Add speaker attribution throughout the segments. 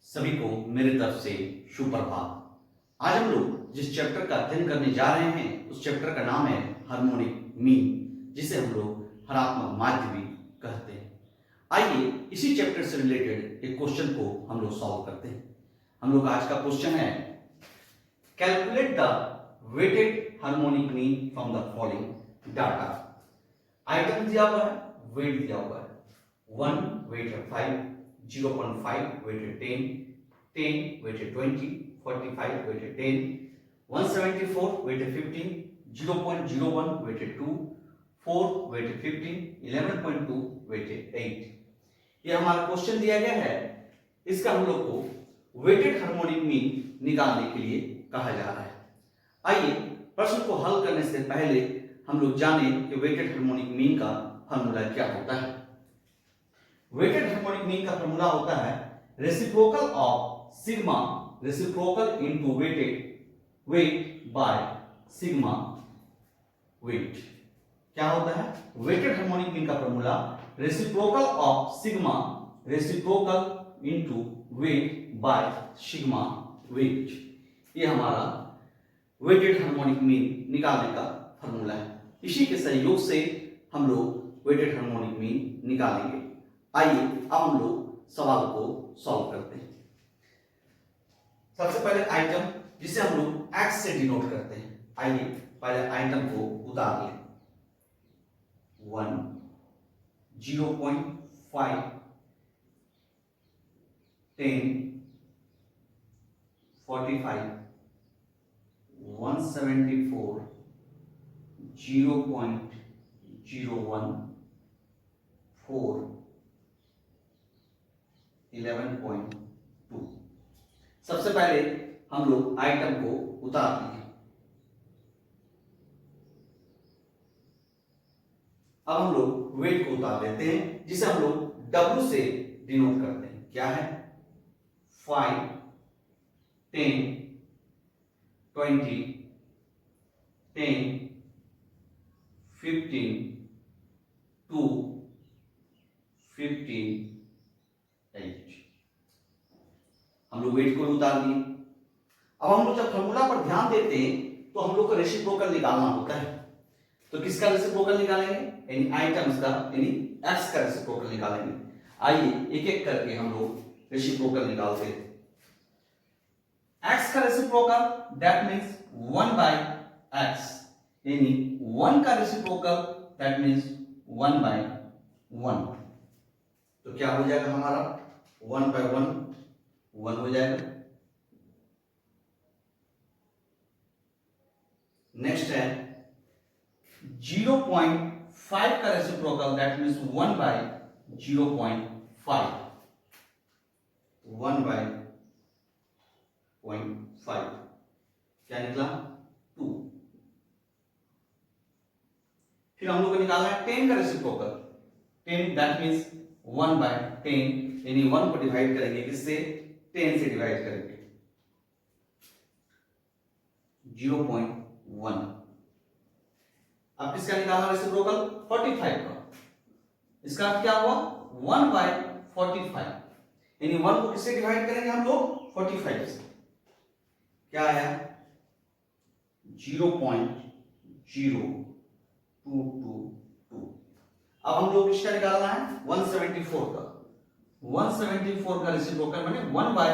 Speaker 1: सभी को मेरी तरफ से शुभ प्रभात। आज हम लोग जिस चैप्टर का अध्ययन करने जा रहे हैं उस चैप्टर का नाम है हार्मोनिक मीन, जिसे हम लोग हरात्मक माध्य भी कहते हैं। आइए इसी चैप्टर से रिलेटेड एक क्वेश्चन को हम लोग सॉल्व करते हैं। हम लोग आज का क्वेश्चन है calculate the weighted harmonic mean from the following data. Item दिया हुआ है, वेट दिया हुआ है। 1 वेट है 5, 0.5 weighted 10, 10 weighted 20, 45 weighted 10, 174 weighted 15, 0.01 weighted 2, 4 weighted 15, 11.2 weighted 8। ये हमारा क्वेश्चन दिया गया है। इसका हम लोग को वेटेड हार्मोनिक मीन निकालने के लिए कहा जा रहा है। आइए प्रश्न को हल करने से पहले हम लोग जाने कि वेटेड हार्मोनिक मीन का फॉर्मूला क्या होता है। वेटेड हार्मोनिक मीन का फॉर्मूला होता है reciprocal of sigma reciprocal into weighted weight by sigma weight. क्या होता है वेटेड हार्मोनिक मीन का formula reciprocal of sigma reciprocal into weight by sigma weight. ये हमारा वेटेड हार्मोनिक मीन निकालने का फॉर्मूला है। इसी के सहयोग से हम लोग वेटेड हार्मोनिक मीन निकालेंगे। आइए अब हम लोग सवाल को सॉल्व करते हैं। सबसे पहले आइटम जिसे हम लोग x से डिनोट करते हैं। आइए पहले आइटम को उतार लें। 1, 0.5, 10, 45, 174, 0.01, 4, 11.2। सबसे पहले हम लोग आइटम को उतार देंगे। अब हम लोग वेट को उतार देते हैं, जिसे हम लोग W से डिनोट करते हैं। क्या है 5, 10, 20, 10, 15, 2, 15, 8। हम लोग वेट को उतार दिए। अब हम लोग जब फॉर्मूला पर ध्यान देते हैं तो हम लोग को रेसिप्रोकल निकालना होता है। तो किसका रेसिप्रोकल निकालेंगे? यानी आइटम्स का, यानी एक्स का रेसिप्रोकल निकालेंगे। आइए एक एक करके हम लोग रेसिप्रोकल निकालते हैं। एक्स का reciprocal that means 1 by x, यानी 1 का रेसिप्रोकल दैट मींस 1 बाय 1। तो क्या हो जाएगा हमारा 1 बाय 1 1 हो जाएगा। नेक्स्ट है 0.5 का reciprocal that means 1 by 0.5, 1 by 0.5 क्या निकला 2। फिर हम लोग को निकालना है 10 का रेसिप्रोकल। 10 दैट मींस 1 बाय 10, यानी 1 को डिवाइड करेंगे किससे? 10 से डिवाइड करेंगे 0.1। अब किसका निकालना रेसिप्रोकल? 45 का। इसका अर्थ क्या हुआ 1 बाय 45, यानी 1 को किससे डिवाइड करेंगे हम लोग? 45 से। क्या आया 0.0222। अब हम लोग किसका निकालना है? 174 का। 174 का रेसिप्रोकल माने 1 बाय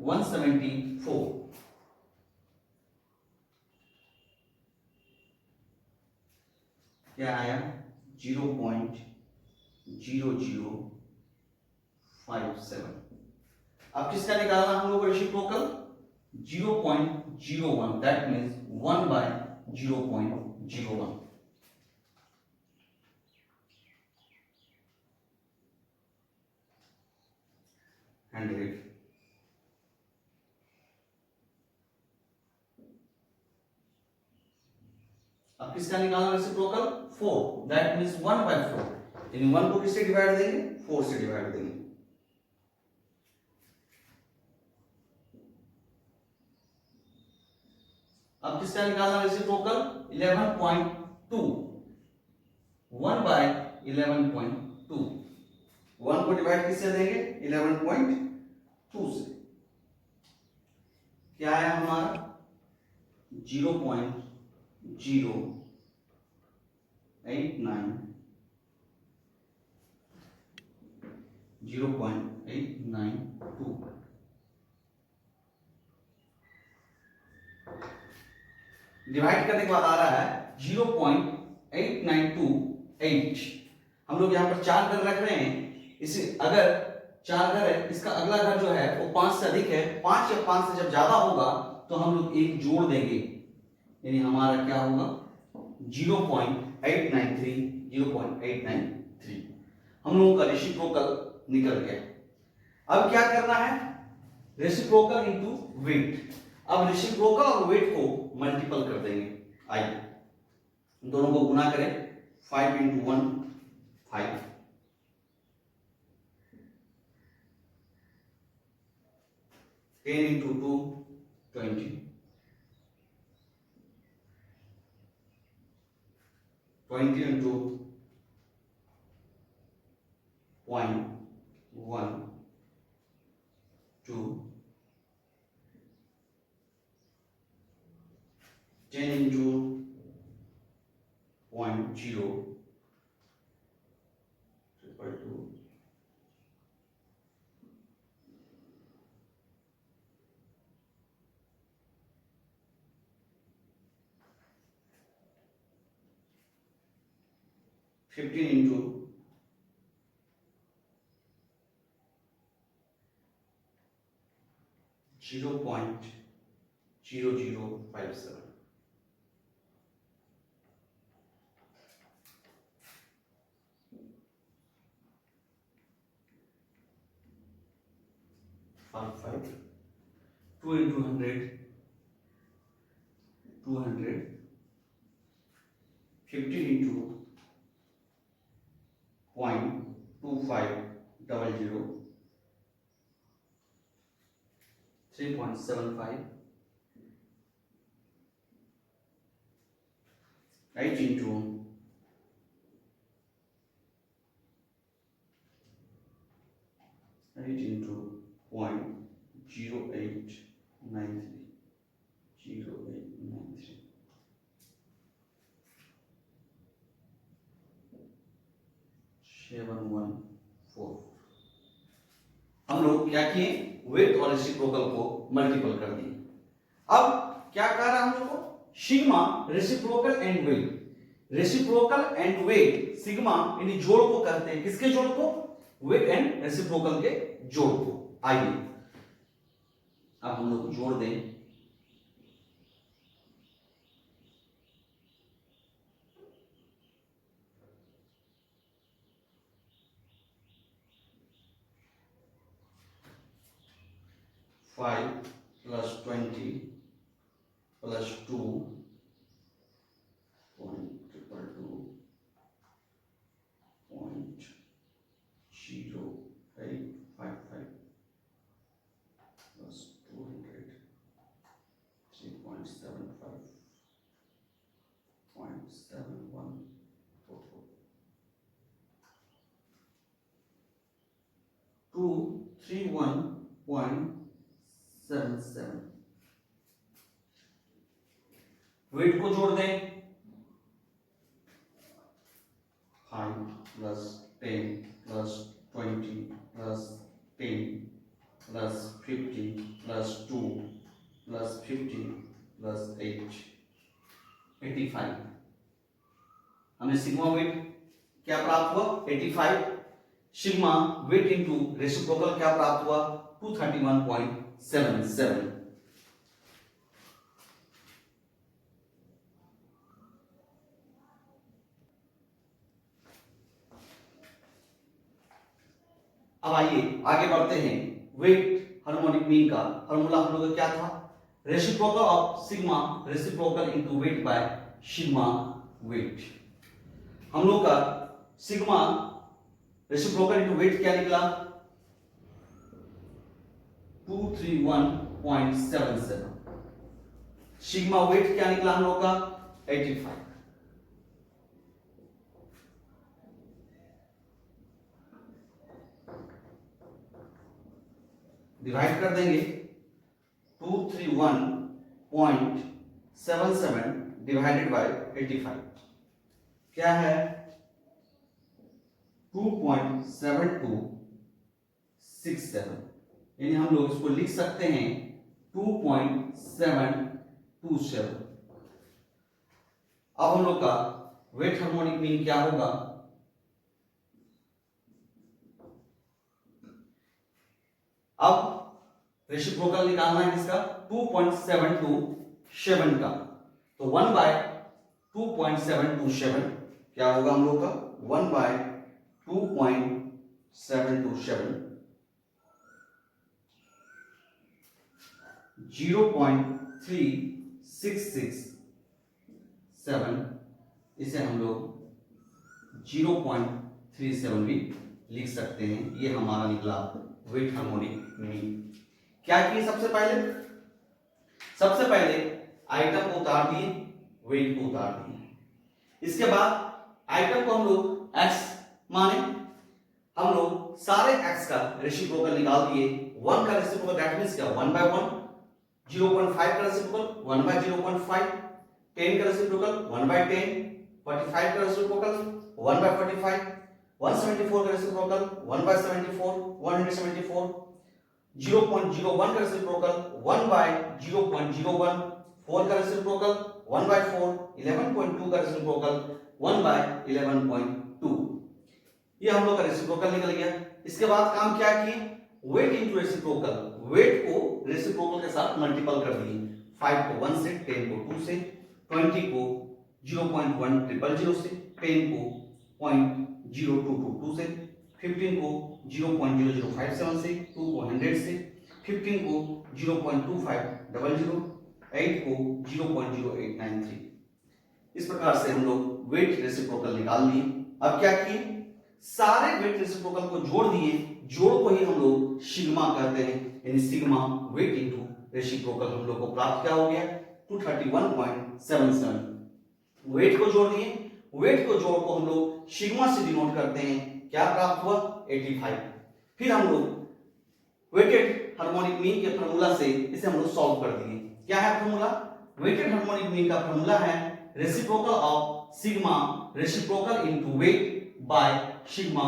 Speaker 1: 174। क्या आया 0.0057। अब किसका निकालना हम लोग को रेसिप्रोकल? 0.01 that means 1 bye 0.01। अब किसका निकालना रेसिप्रोकल? 4 दैट मींस 1 बाय 4, यानी 1 को किससे डिवाइड देंगे? 4 से डिवाइड देंगे। अब किसका निकालना रेसिप्रोकल? 11.2, 1 बाय 11.2। 1 को डिवाइड किससे देंगे? 11.2 से। 0.892 डिवाइड करने के बाद आ रहा है 0.8928। हम लोग यहाँ पर 4 घर रख रहे हैं, इसे अगर 4 घर है, इसका अगला घर जो है वो 5 से अधिक है, 5 या 5 से जब ज्यादा होगा तो हम लोग एक जोड़ देंगे, यानी हमारा क्या होगा 0.893 0.893। हम लोगों का रेसिप्रोकल निकल गया। अब क्या करना है, रेसिप्रोकल इनटू वेट। अब रेसिप्रोकल और वेट को मल्टीपल कर देंगे। आइए दोनों को गुना करें, 5 × 1 5, 10 × 2 20, 20 × 0.1 2, 10 × 0.0 2, 15 × 0.0057, 5, 2 × 100 200, 50 × 0.2500, 3.75, 8 × 0.0893 714। हम लोग क्या किए, वेट और रेसिप्रोकल को मल्टीपल कर दिए। अब क्या कह रहा है हम लोग को, sigma reciprocal and weight. Reciprocal and weight sigma यानी जोड़ को कहते हैं, किसके जोड़ को, वेट एंड रेसिप्रोकल के जोड़ को। आइए अब हम लोग जोड़ दें, five plus 20 plus 2 0.0855 plus 200 3.75.7144 231.77। Weight को जोड़ दें, 5 plus 10 plus 20 plus 10 plus 15 plus 2 plus 15 plus 8 85। हमें सिग्मा वेट क्या प्राप्त हुआ 85। सिग्मा वेट इनटू रेसिप्रोकल क्या प्राप्त हुआ 231.77। अब आइए आगे बढ़ते हैं। वेट हार्मोनिक मीन का फॉर्मूला हम लोग का क्या था, reciprocal of sigma reciprocal into weight by sigma weight. हम लोग का सिग्मा रेसिप्रोकल इनटू वेट क्या निकला 231.77। सिग्मा वेट क्या निकला हम लोग का 85। डिवाइड कर देंगे 231.77 77 डिवाइडेड बाय 85 क्या है 2.7267, यानी हम लोग इसको लिख सकते हैं 2.727। अब हम लोग का वेट हार्मोनिक मीन क्या होगा, अब रेसिप्रोकल निकालना है किसका 2.727 का, तो 1/2.727 क्या होगा हम लोग का 1/2.727 0.3667, इसे हम लोग 0.37 भी लिख सकते हैं। ये हमारा निकला वेट हार्मोनिक मीन। क्या किए सबसे पहले आइटम को उतार दिए, वेट को उतार दिए। इसके बाद आइटम को हम लोग x माने, हम लोग सारे x का रेसिप्रोकल निकाल दिए। 1 का रेसिप्रोकल दैट मींस क्या 1/1, 0.5 का रेसिप्रोकल 1/0.5, 10 का रेसिप्रोकल 1/10, 45 का रेसिप्रोकल 1/45, 174 का रेसिप्रोकल 1/74, 174, 0.01 का रेसिप्रोकल 1/0.01, 4 का रेसिप्रोकल 1/4, 11.2 का रेसिप्रोकल 1/11.2। ये हम लोग का रेसिप्रोकल निकल गया। इसके बाद काम क्या किए, वेट इनटू रेसिप्रोकल, वेट को रेसिप्रोकल के साथ मल्टीपल कर दिए। 5 को 1 से, 10 को 2 से, 20 को 0.1000 से, 10 को 0.0222 से, 15 को 0.0057 से, 2 को 100 से, 15 को 0.2500, 8 को 0.0893। इस प्रकार से हम लोग वेट रेसिप्रोकल निकाल लिए। अब क्या किए, सारे वेट रेसिप्रोकल को जोड़ दिए, जोड़ को ही हम लोग सिग्मा कहते हैं, यानी सिग्मा वेट इनटू रेसिप्रोकल हम लोग को प्राप्त क्या हो गया 231.77। वेट को जोड़ दिए, वेट को जोड़ को हम लोग सिग्मा से डिनोट करते हैं, क्या प्राप्त हुआ 85। फिर हम लोग वेटेड हार्मोनिक मीन के फार्मूला से इसे हम लोग सॉल्व कर दिए। क्या है फार्मूला, वेटेड हार्मोनिक मीन का फार्मूला है reciprocal of sigma reciprocal into weight by sigma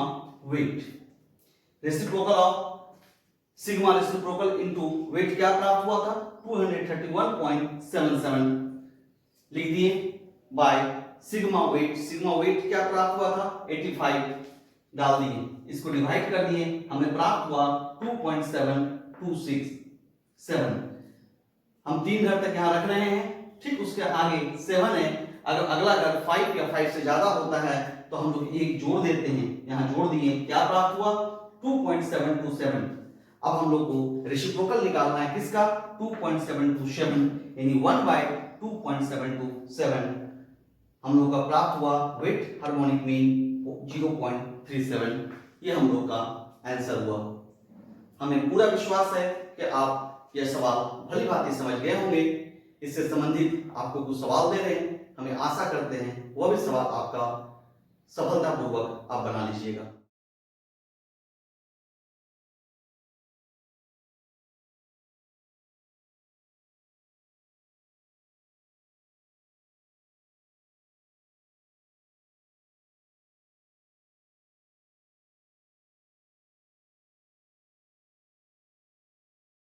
Speaker 1: weight. Reciprocal of sigma reciprocal into weight क्या प्राप्त हुआ था 231.77 लिख दिए, बाय सिग्मा वेट क्या प्राप्त हुआ था 85 डाल दिए, इसको डिवाइड कर दिए, हमें प्राप्त हुआ 2.7267। हम 3 घर तक यहां रख रहे हैं, ठीक उसके आगे 7 है, अगर अगला घर 5 या 5 से ज्यादा होता है तो हम लोग एक जोड़ देते हैं, यहां जोड़ दिए, क्या प्राप्त हुआ 2.727। अब हम लोग को रेसिप्रोकल निकालना है किसका 2.727, यानी 1/2.727 हम लोग का प्राप्त हुआ वेट हार्मोनिक मीन 0.37। ये हम लोग का आंसर हुआ। हमें पूरा विश्वास है कि आप यह सवाल भली भांति समझ गए होंगे। इससे संबंधित आपको कुछ सवाल दे रहे हैं, हमें आशा करते हैं वह भी सवाल आपका सफलतापूर्वक आप बना लीजिएगा।